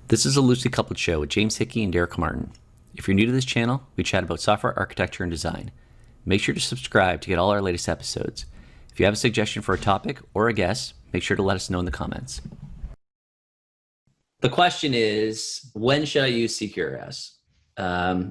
This is a loosely coupled show with James Hickey and Comartin. If you're new to this channel, we chat about software architecture and design. Make sure to subscribe to get all our latest episodes. If you have a suggestion for a topic or a guest, make sure to let us know in the comments. The question is, when should I use CQRS? I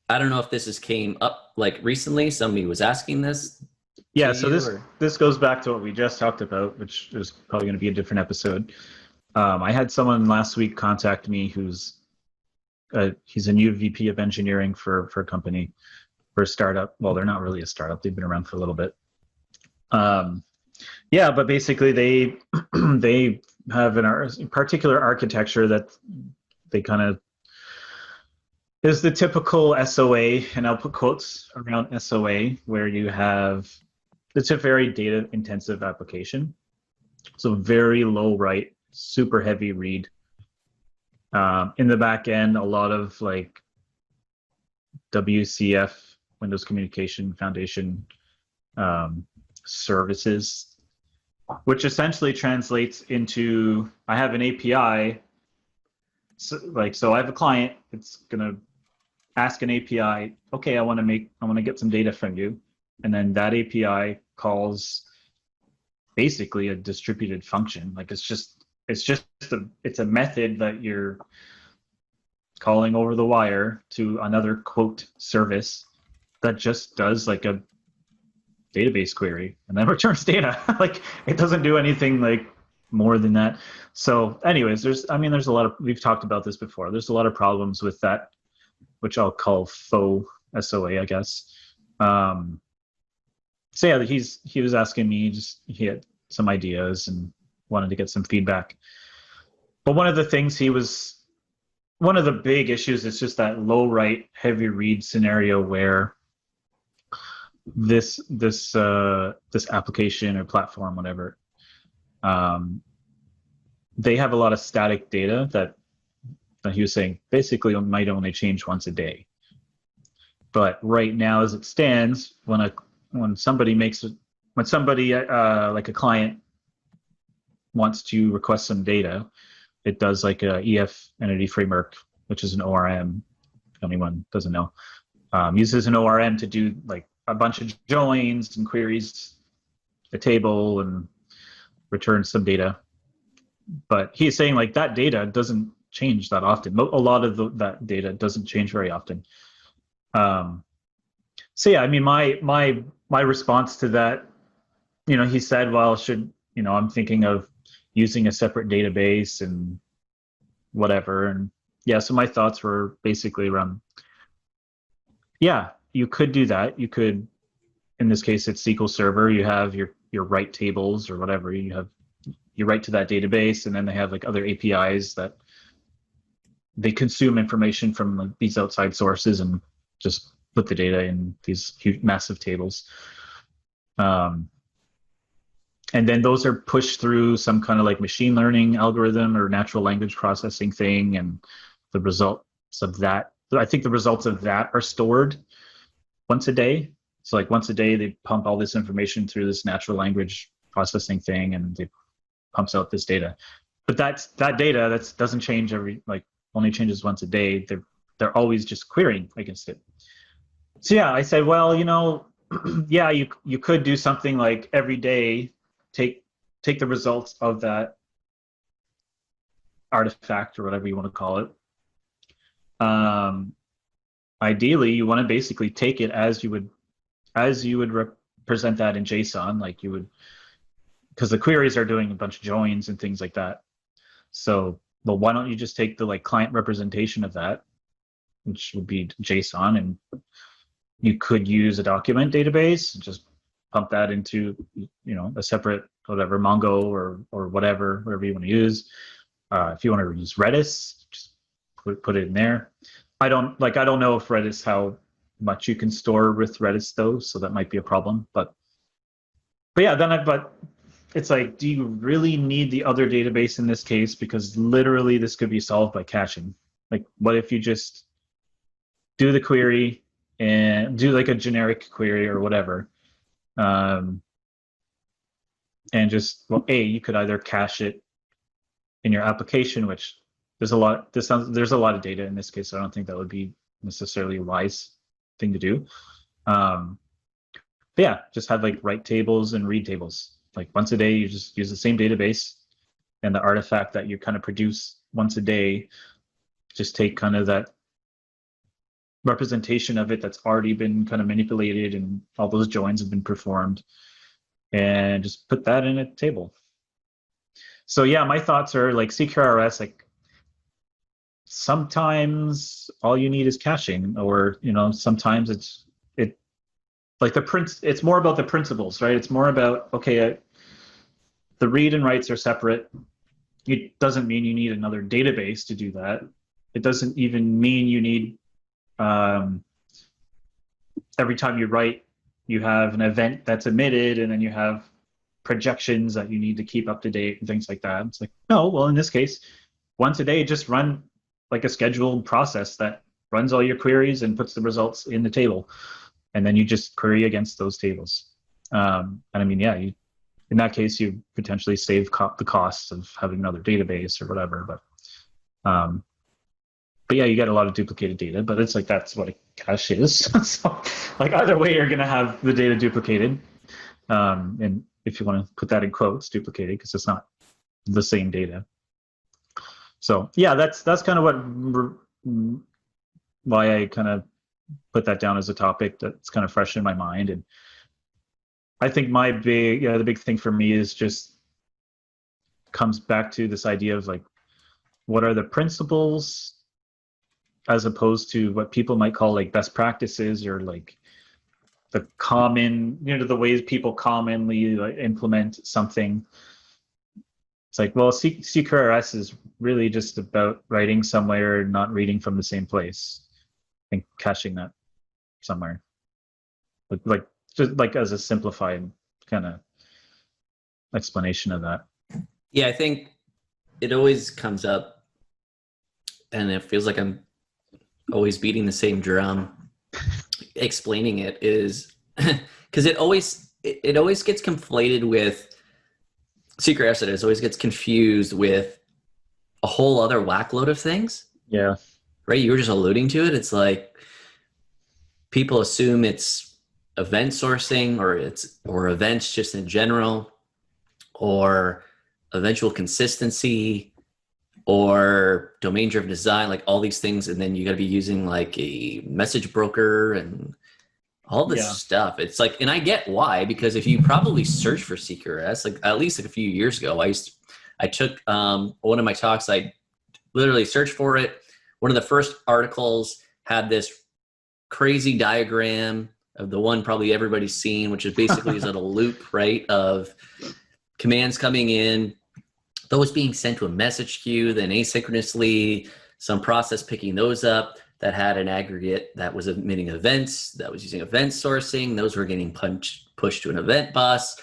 don't know if this came up like recently. Somebody was asking this. Yeah, so this goes back to what we just talked about, which is probably going to be a different episode. I had someone last week contact me who's he's a new VP of engineering for a company, for a startup. Well, they're not really a startup; they've been around for a little bit. Yeah, but basically they they have a particular architecture that they kind of is the typical SOA, and I'll put quotes around SOA, where you have it's a very data intensive application, so very low write, super heavy read. In the back end, a lot of like WCF, Windows Communication Foundation services, which essentially translates into I have an API. So I have a client. It's gonna ask an API. Okay, I want to get some data from you, and then that API calls basically a distributed function. Like it's a method that you're calling over the wire to another quote service that just does like a database query and then returns data. Like it doesn't do anything like more than that. So anyways, there's a lot of, we've talked about this before. There's a lot of problems with that, which I'll call faux SOA, I guess. So yeah, he was asking me, he had some ideas and wanted to get some feedback. But one of the big issues is just that low write, heavy read scenario where this application or platform, whatever, they have a lot of static data that he was saying basically might only change once a day. But right now, as it stands, when somebody like a client wants to request some data, it does like a EF entity framework, which is an ORM. If anyone doesn't know, uses an ORM to do like a bunch of joins and queries a table and return some data. But he's saying like that data doesn't change that often. A lot of that data doesn't change very often. So yeah, I mean, my response to that, he said, well, I'm thinking of using a separate database and whatever. And yeah, so my thoughts were basically around, yeah, you could do that. You could, in this case, it's SQL Server. You have your write tables or whatever. You write to that database, and then they have like other APIs that they consume information from like these outside sources and just put the data in these huge, massive tables. And then those are pushed through some kind of like machine learning algorithm or natural language processing thing, and the results of that, I think the results of that are stored once a day. So like once a day, they pump all this information through this natural language processing thing, and it pumps out this data. But that data that doesn't change only changes once a day. They're always just querying against it. So yeah, I said, well, yeah, you could do something like every day, take the results of that artifact or whatever you want to call it. Ideally, you want to basically take it as you would represent that in JSON, like you would, because the queries are doing a bunch of joins and things like that. So, well, why don't you just take the like client representation of that, which would be JSON, and you could use a document database, just pump that into a separate whatever Mongo or whatever you want to use. If you want to use Redis, just put it in there. I don't know if Redis, how much you can store with Redis though, so that might be a problem. But yeah, but it's like, do you really need the other database in this case? Because literally this could be solved by caching. Like, what if you just do the query and do like a generic query or whatever, and just, well, you could either cache it in your application, which there's a lot. There's a lot of data in this case, so I don't think that would be necessarily a wise thing to do. But yeah, just have like write tables and read tables. Like once a day, you just use the same database, and the artifact that you kind of produce once a day, just take kind of that representation of it that's already been kind of manipulated and all those joins have been performed, and just put that in a table. So yeah, my thoughts are like CQRS, like sometimes all you need is caching, or sometimes it's it's more about the principles, right? It's more about, okay, the read and writes are separate. It doesn't mean you need another database to do that. It doesn't even mean you need every time you write, you have an event that's emitted, and then you have projections that you need to keep up to date and things like that. It's like, no, well, in this case, once a day, just run like a scheduled process that runs all your queries and puts the results in the table. And then you just query against those tables. And I mean, yeah, in that case, you potentially save the costs of having another database or whatever. But yeah, you get a lot of duplicated data, but it's like, that's what a cache is. So like either way, you're going to have the data duplicated. And if you want to put that in quotes, duplicated, because it's not the same data. So yeah, that's kind of why I kind of put that down as a topic that's kind of fresh in my mind. And I think the big thing for me is just comes back to this idea of like, what are the principles as opposed to what people might call like best practices, or like the common, the ways people commonly like implement something. It's like, well, CQRS is really just about writing somewhere, not reading from the same place, and caching that somewhere. Like just like as a simplified kind of explanation of that. Yeah, I think it always comes up, and it feels like I'm always beating the same drum explaining it, is because it always gets conflated with CQRS. It always gets confused with a whole other whackload of things. Yeah. Right? You were just alluding to it. It's like people assume it's event sourcing, or events just in general, or eventual consistency, or domain-driven design, like all these things. And then you got to be using like a message broker and all this stuff. It's like, and I get why, because if you probably search for CQRS, like at least like a few years ago, I took one of my talks, I literally searched for it. One of the first articles had this crazy diagram of the one probably everybody's seen, which is basically is a loop, right, of commands coming in, those being sent to a message queue, then asynchronously, some process picking those up that had an aggregate that was emitting events, that was using event sourcing. Those were getting pushed to an event bus.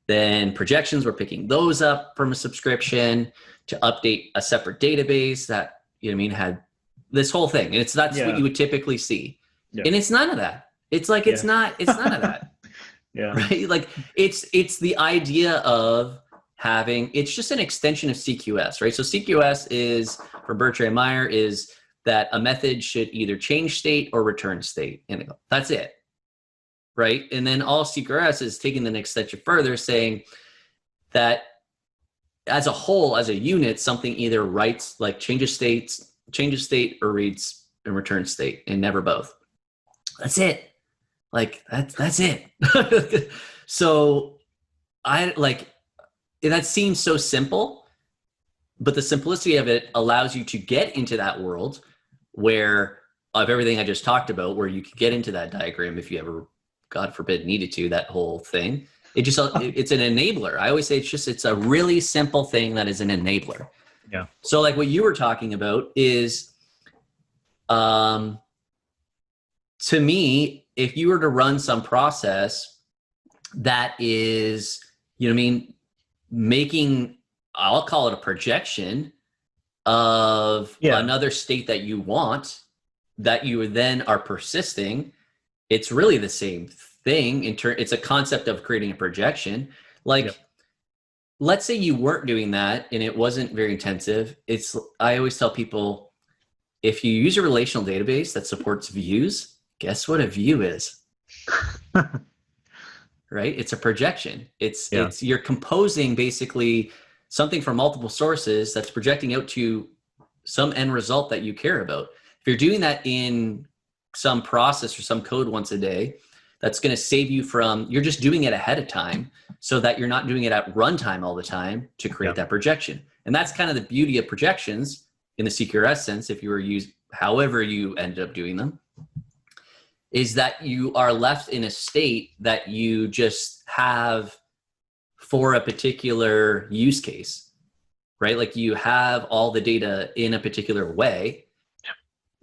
Then projections were picking those up from a subscription to update a separate database that, had this whole thing. And that's what you would typically see. Yeah. And it's none of that. It's like, it's none of that. Yeah. Right? Like it's the idea of having, it's just an extension of CQS, right? So CQS is, for Bertrand Meyer, is that a method should either change state or return state. And that's it, right? And then all CQRS is taking the next step further, saying that as a whole, as a unit, something either writes, like changes state, or reads and returns state, and never both. That's it. Like that's it. So that seems so simple, but the simplicity of it allows you to get into that world where of everything I just talked about, where you could get into that diagram if you ever, God forbid, needed to, that whole thing. It's an enabler. I always say it's a really simple thing that is an enabler. Yeah. So like what you were talking about is, to me, if you were to run some process that is, making, I'll call it a projection of another state that you want, that you then are persisting, it's really the same thing. It's a concept of creating a projection. Like let's say you weren't doing that and it wasn't very intensive. I always tell people, if you use a relational database that supports views, guess what a view is? Right? It's a projection. Yeah. You're composing basically something from multiple sources that's projecting out to some end result that you care about. If you're doing that in some process or some code once a day, that's going to save you from, you're just doing it ahead of time so that you're not doing it at runtime all the time to create Yeah. that projection. And that's kind of the beauty of projections in the CQRS sense, if you were used, however you ended up doing them, is that you are left in a state that you just have for a particular use case, right? Like you have all the data in a particular way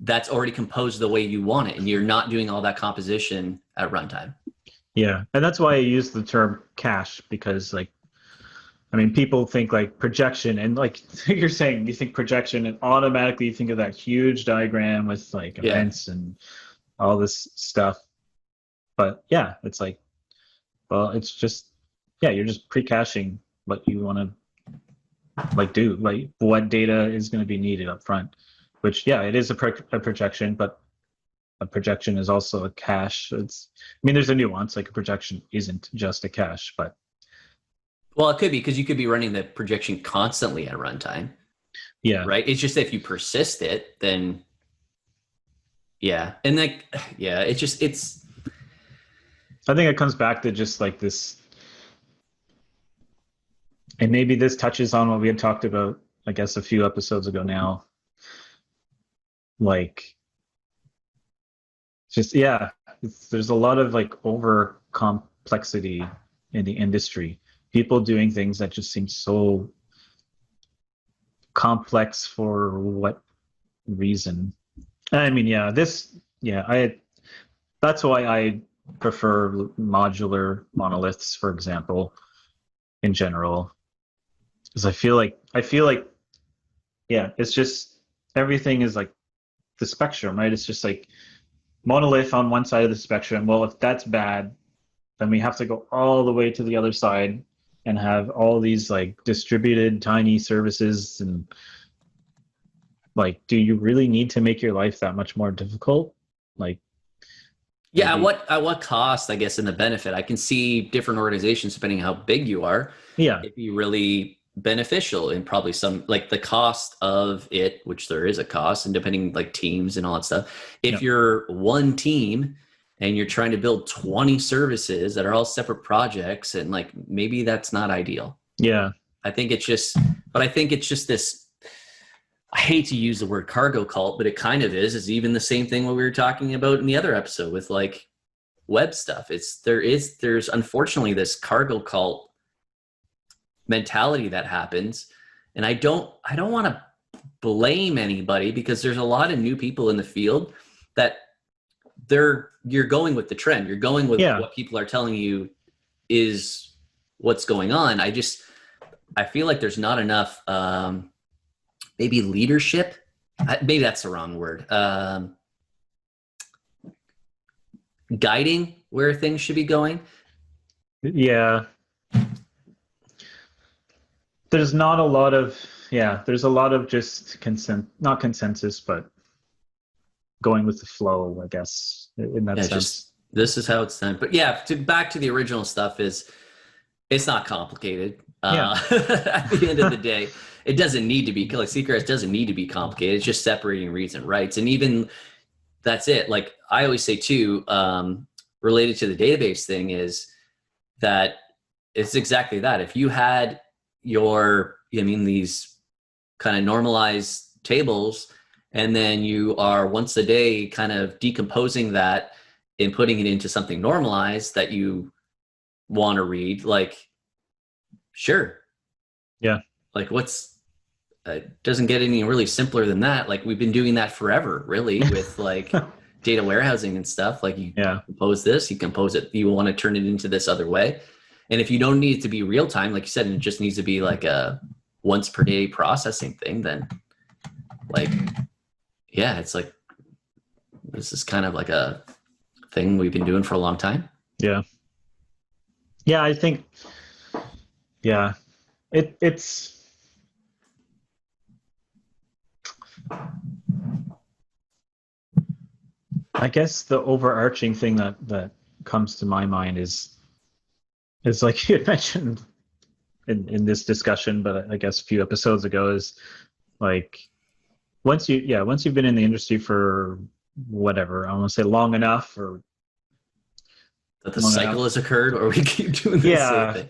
that's already composed the way you want it, and you're not doing all that composition at runtime. Yeah. And that's why I use the term cache, because like, I mean, people think like projection, and like you're saying, you think projection and automatically you think of that huge diagram with like Yeah. events and all this stuff. But yeah, it's like, well, it's just, yeah, you're just pre-caching what you want to like do, like what data is going to be needed up front, which, yeah, it is a projection, but a projection is also a cache. I mean, there's a nuance, like a projection isn't just a cache, but. Well, it could be, because you could be running the projection constantly at runtime. Yeah. Right. It's just if you persist it, then yeah. And like, yeah, I think it comes back to just like this, and maybe this touches on what we had talked about, I guess, a few episodes ago now. Like, just, yeah, there's a lot of like over complexity in the industry. People doing things that just seem so complex for what reason? I mean, yeah, that's why I prefer modular monoliths, for example, in general, because I feel like, yeah, it's just everything is like the spectrum, right? It's just like monolith on one side of the spectrum. Well, if that's bad, then we have to go all the way to the other side and have all these like distributed tiny services. And like, do you really need to make your life that much more difficult? Like, yeah. maybe, At what cost, I guess, in the benefit? I can see different organizations, depending on how big you are, yeah, it'd be really beneficial, and probably some, like the cost of it, which there is a cost, and depending like teams and all that stuff. If yeah, you're one team and you're trying to build 20 services that are all separate projects, and like maybe that's not ideal. yeah, I think it's just, but I think it's just this, I hate to use the word cargo cult, but it kind of is even the same thing what we were talking about in the other episode with like web stuff. There's unfortunately this cargo cult mentality that happens. And I don't want to blame anybody, because there's a lot of new people in the field that you're going with the trend. You're going with what people are telling you is what's going on. I feel like there's not enough, maybe leadership. Maybe that's the wrong word. Guiding where things should be going. yeah. There's not a lot of, there's a lot of just not consensus, but going with the flow, I guess, in that sense. Just, this is how it's done. But yeah, back to the original stuff, it's not complicated. At the end of the day, it doesn't need to be, like CQRS doesn't need to be complicated. It's just separating reads and writes. And even that's it. Like I always say too, related to the database thing, is that it's exactly that. If you had these kind of normalized tables, and then you are once a day kind of decomposing that and putting it into something normalized that you want to read, like, sure. Yeah. Like doesn't get any really simpler than that. Like we've been doing that forever, really, with like data warehousing and stuff. Like you compose this, you compose it, you want to turn it into this other way. And if you don't need it to be real time, like you said, and it just needs to be like a once per day processing thing, then like, yeah, it's like, this is kind of like a thing we've been doing for a long time. Yeah. Yeah, I think, yeah. it's I guess the overarching thing that comes to my mind is like you had mentioned in this discussion, but I guess a few episodes ago, is like once you've been in the industry for whatever, I want to say long enough, or That the long cycle enough. has occurred, or we keep doing the same Yeah, thing.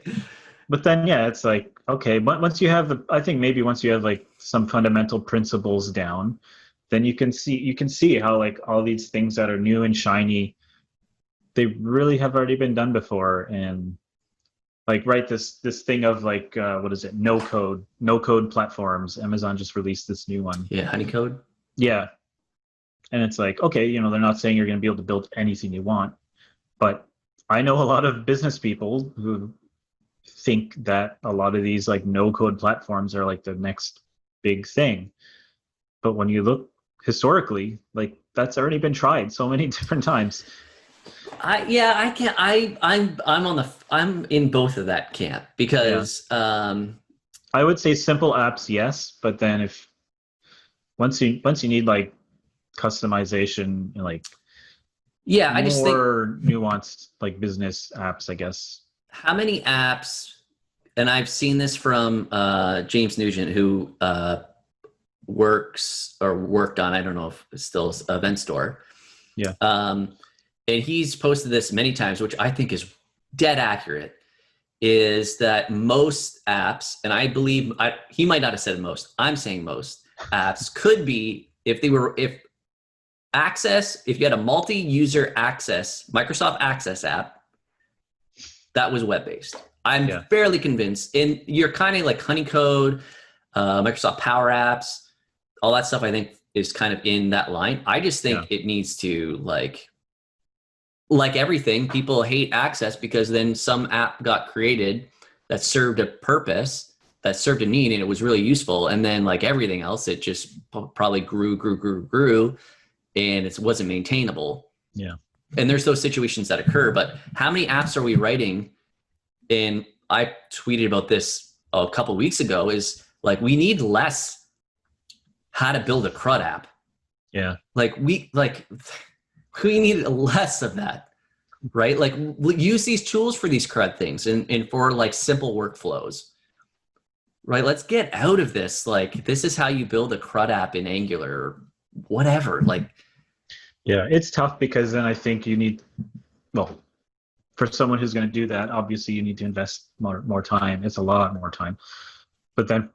but then yeah, it's like okay, but once you have I think maybe once you have like some fundamental principles down, then you can see how like all these things that are new and shiny, they really have already been done before. And like right, this thing of like what is it, no code platforms. Amazon just released this new one. Yeah, honeycode. Yeah, and it's like okay, they're not saying you're going to be able to build anything you want, but I know a lot of business people who think that a lot of these like no code platforms are like the next big thing. But when you look historically, like that's already been tried so many different times. I can't. I'm in both of that camp Yeah, because I would say simple apps, yes, but then if once you need like customization, like yeah, I just think more nuanced like business apps, I guess. how many apps, and I've seen this from James Nugent, who works or worked on, I don't know if it's still Event Store. Yeah, And he's posted this many times, which I think is dead accurate, is that most apps, and I believe he might not have said most, I'm saying most apps could be, if you had a multi-user access, Microsoft Access app, that was web-based. I'm yeah, fairly convinced. And you're kind of like Honeycode, Microsoft Power Apps, all that stuff I think is kind of in that line. I just yeah, think it needs to like everything, people hate Access because then some app got created that served a purpose, that served a need, and it was really useful. And then like everything else, it just probably grew, and it wasn't maintainable. yeah, And there's those situations that occur. But how many apps are we writing? And I tweeted about this a couple weeks ago, is like we need less how to build a CRUD app. yeah, We need less of that, right? Like we'll use these tools for these CRUD things and for like simple workflows, right? Let's get out of this. Like this is how you build a CRUD app in Angular or whatever. Like, yeah. It's tough because then I think you need, well, for someone who's going to do that, obviously you need to invest more time. It's a lot more time. But then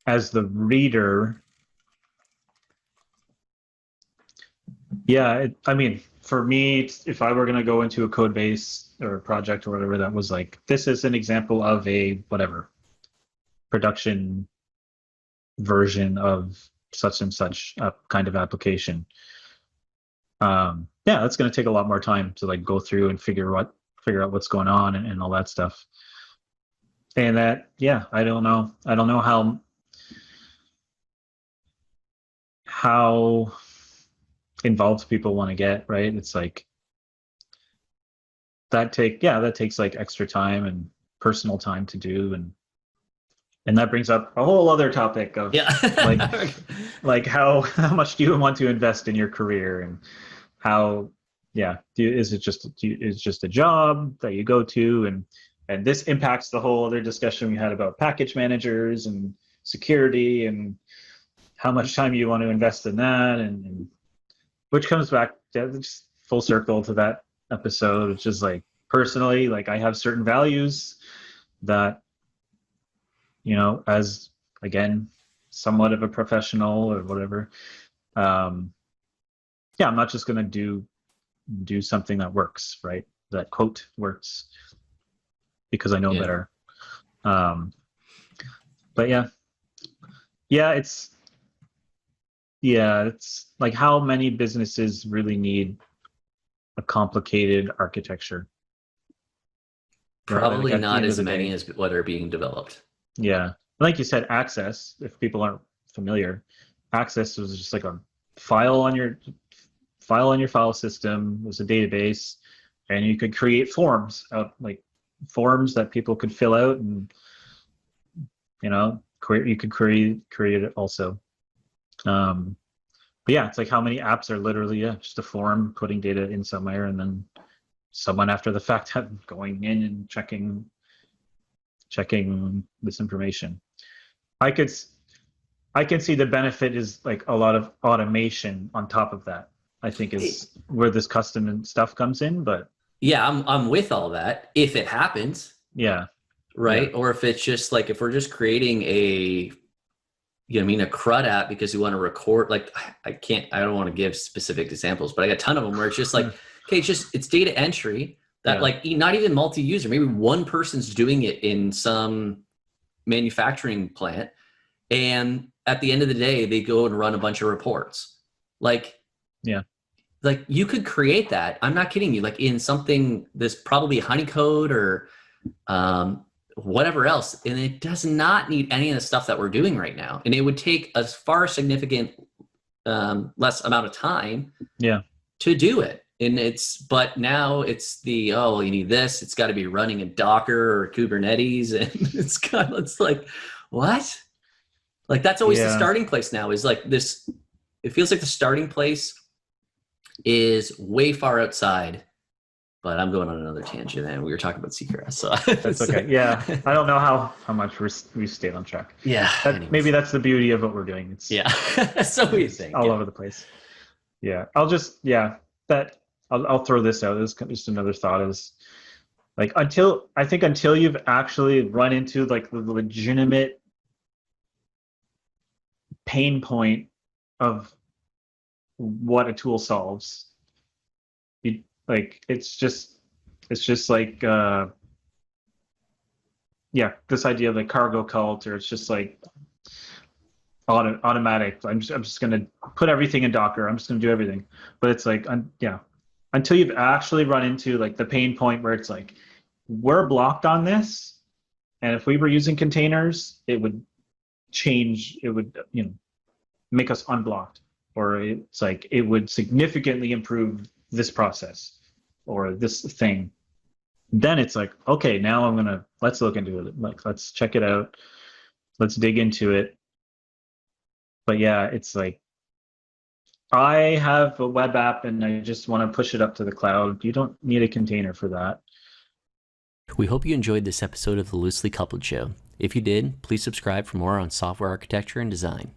as the reader, yeah, I mean, for me, if I were going to go into a code base or a project or whatever that was like, this is an example of a whatever production version of such and such kind of application. Yeah, that's going to take a lot more time to like go through and figure out what's going on and all that stuff. And that, yeah, I don't know how involved people want to get, right? It's like that takes like extra time and personal time to do. And that brings up a whole other topic of yeah. like how much do you want to invest in your career, and how, yeah, is it just a job that you go to, and this impacts the whole other discussion we had about package managers and security, and how much time you want to invest in that, and which comes back just full circle to that episode, which is like personally, like I have certain values that, as again, somewhat of a professional or whatever, yeah, I'm not just going to do something that works, right? That quote works because I know Yeah. better. But yeah, it's like how many businesses really need a complicated architecture, right? Like Probably at the not end of as the many day, as what are being developed. yeah. Like you said, access. If people aren't familiar, access was just like a file on your file system. It was a database, and you could create forms, like forms that people could fill out, and You could query it also. But yeah, it's like how many apps are literally just a form putting data in somewhere, and then someone after the fact going in and checking this information. I could I can see the benefit is like a lot of automation on top of that. I think is where this custom stuff comes in, but yeah, I'm with all that if it happens, yeah, right? Or if it's just like if we're just creating a a CRUD app because we want to record, like I don't want to give specific examples, but I got a ton of them where it's just like, okay, it's data entry that like not even multi-user, maybe one person's doing it in some manufacturing plant. And at the end of the day, they go and run a bunch of reports. Like you could create that. I'm not kidding you. Like in something, there's probably honeycode or whatever else, and it does not need any of the stuff that we're doing right now. And it would take a far significant less amount of time to do it. And but now it's you need this. It's got to be running in Docker or Kubernetes, and it's like, what? Like that's always the starting place now. Is like this. It feels like the starting place is way far outside. But I'm going on another tangent, and we were talking about CQRS. So that's okay. Yeah, I don't know how much we stayed on track. Yeah, maybe that's the beauty of what we're doing. It's so we think all over the place. Yeah, I'll throw this out. This is just another thought is like until you've actually run into like the legitimate pain point of what a tool solves. Like it's just like this idea of like cargo cult, or it's just like automatic. I'm just gonna put everything in Docker. I'm just gonna do everything. But it's like until you've actually run into like the pain point where it's like we're blocked on this, and if we were using containers, it would change. It would make us unblocked, or it's like it would significantly improve this process or this thing. Then it's like, okay, now let's look into it. Like, let's check it out. Let's dig into it. But yeah, it's like, I have a web app and I just want to push it up to the cloud. You don't need a container for that. We hope you enjoyed this episode of the Loosely Coupled Show. If you did, please subscribe for more on software architecture and design.